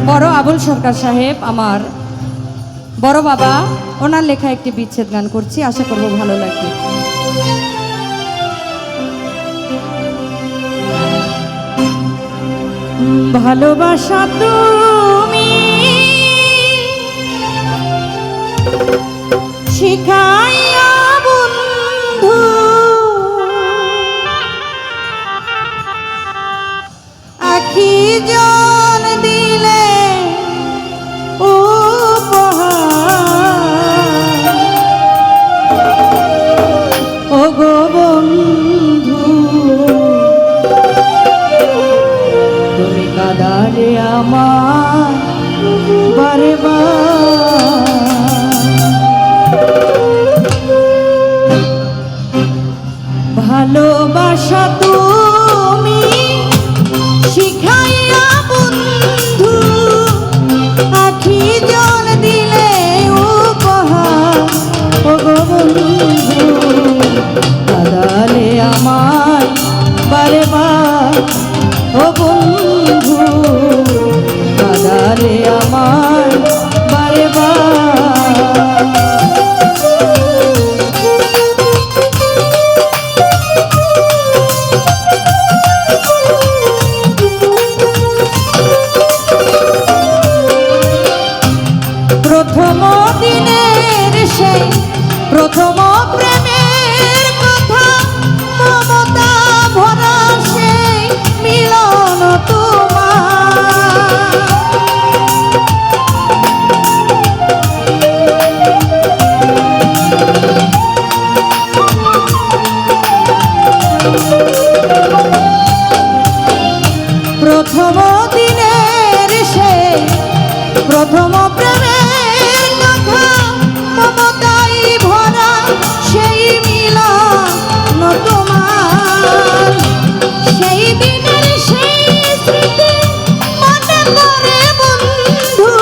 বড় আবুল সরকার সাহেব আমার বড় বাবা, ওনার লেখা একটি বিচ্ছেদ গান করছি, আশা করব ভালো লাগবে। ভালোবাসা তুমি শিখাইয়া বন্ধু, আখি জন দিলে উপহার, ও গো বন্ধু তুমি কাঁদালে আমার বারে ভালোবাসা তুমি শিখাইয়া বন্ধু, আখি জল দিলে উপহার, ও গো বন্ধু কাঁদালে আমার বারে বার, ও বন্ধু কাঁদালে আমার বারে বার। প্রথম দিনের সেই প্রথম প্রেমের কথা, মমতা ভরা সেই মিলন তোমার, প্রথম দিনের সেই প্রথম প্রেমের কথা, মমতাই ভরা সেই মিলন তোমার, সেই দিনের সেই স্মৃতি মনে করে বন্ধু,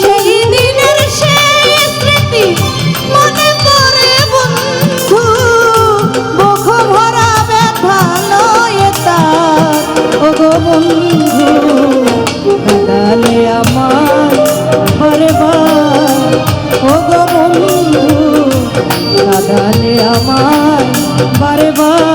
সেই দিনের সেই স্মৃতি মনে করে বন্ধু, বুক ভরা ব্যথা লয়ে তার, ও গো বন্ধু কাঁদালে আমার বারে বার, ও গো বন্ধু কাঁদালে আমার বারে বার।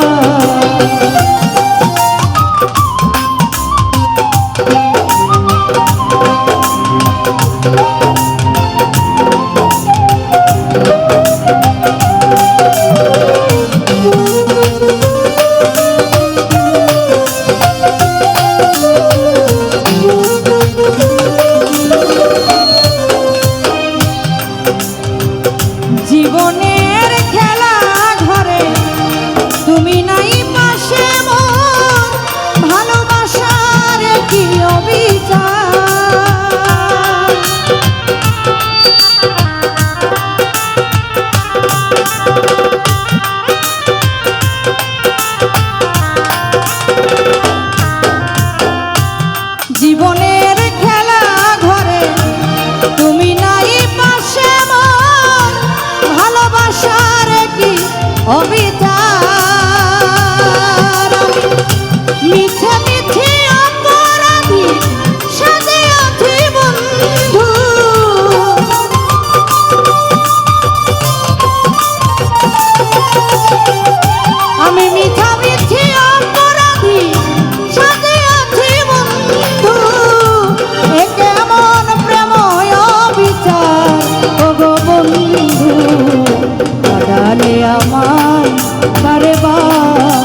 জীবনের খেলা ঘরে তুমি নাই পাশে, মোর ভালোবাসার কি অবিচার, জীবনের খেলা ঘরে তুমি নাই পাশে, মোর ভালোবাসার কি অবিচার, মিছে মিছে অপরাধী সাজে আছি বন্ধু, আমি মিছা মিছে অপরাধী সাজে আছি বন্ধু, এ কেমন প্রেম অবিচার, ও গো বন্ধু কাঁদালে আমার বারে বার,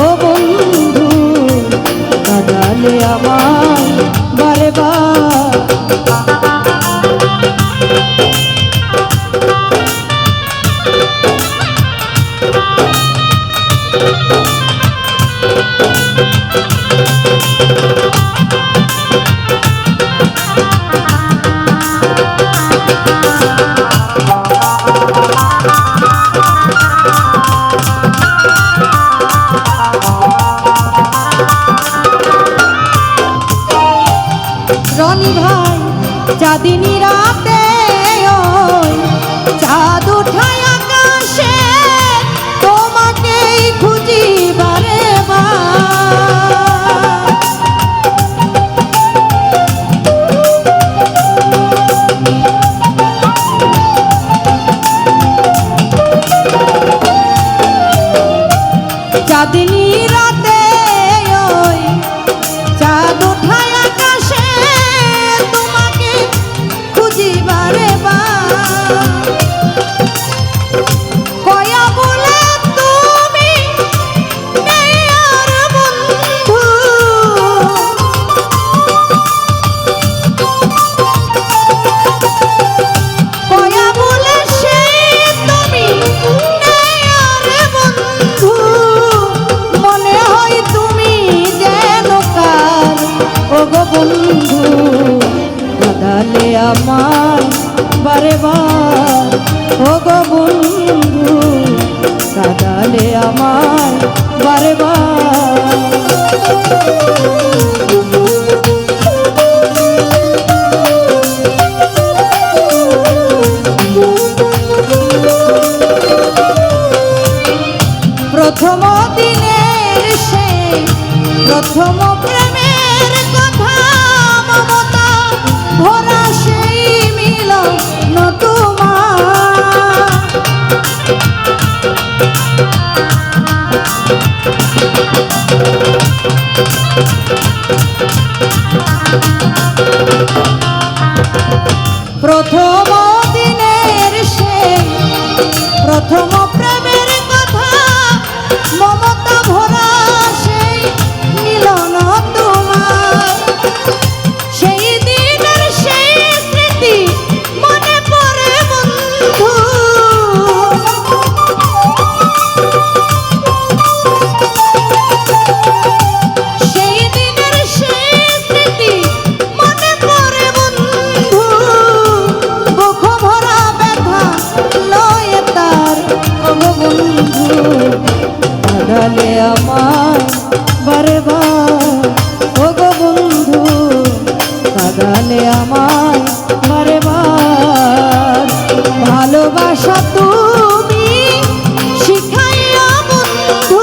ও বন্ধু কাঁদালে আমার বারে বার। রনি ভাই চাঁদিনী রাতে ওই চাঁদ উঠায় আকাশে তোমাকেই গো বন্ধু কাঁদালে আমায় বারে বার। প্রথম দিনের সেই প্রথম প্রেমের কথা মমতা ভরা সেই মিলন তোমার। প্রথম দিনের সেই প্রথম প্রেমের কথা মমতা ভরা সেই মিলন তোমার। সেই দিনের সেই স্মৃতি মনে পড়ে বন্ধু, সেই দিনের সেই স্মৃতি মনে পড়ে বন্ধু। বুক ভরা ব্যথা লয় তার ও বন্ধু কাঁদালে আমায় বারে বার। ও গো বন্ধু কাঁদালে আমায় বারে বার। ভালোবাসা তুমি শিখাইয়া বন্ধু,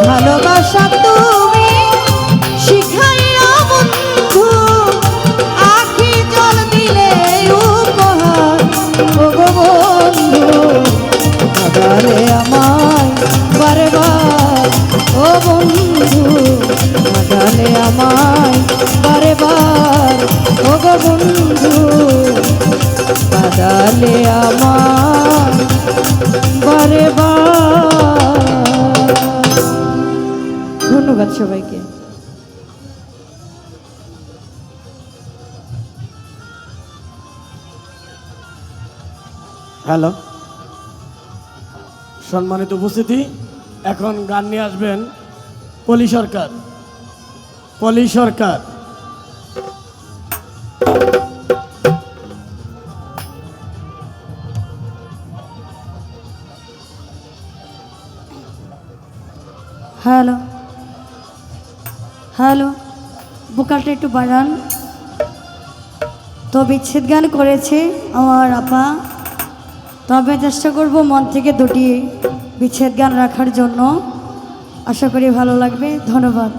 ভালোবাসা তুমি শিখাইয়া বন্ধু। আখি জল দিলে উপহার ও গো বন্ধু কাঁদালে আমায় বারে বার। ও বন্ধু কাঁদালে আমায় বারে বার। ও গো বন্ধু কাঁদালে আমায় বারে বার। ধন্যবাদ সবাইকে। হ্যালো, সম্মানিত উপস্থিতি, এখন গান নিয়ে আসবেন পলি সরকার। পলি সরকার। হ্যালো হ্যালো, ভোকালটা একটু বাড়ান। তো বিচ্ছেদ গান করেছে আমার আপা, তবে চেষ্টা করব মন থেকে দুটি বিচ্ছেদ গান রাখার জন্য। আশা করি ভালো লাগবে। ধন্যবাদ।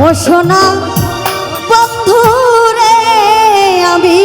ও সোনা বন্ধু রে, আমি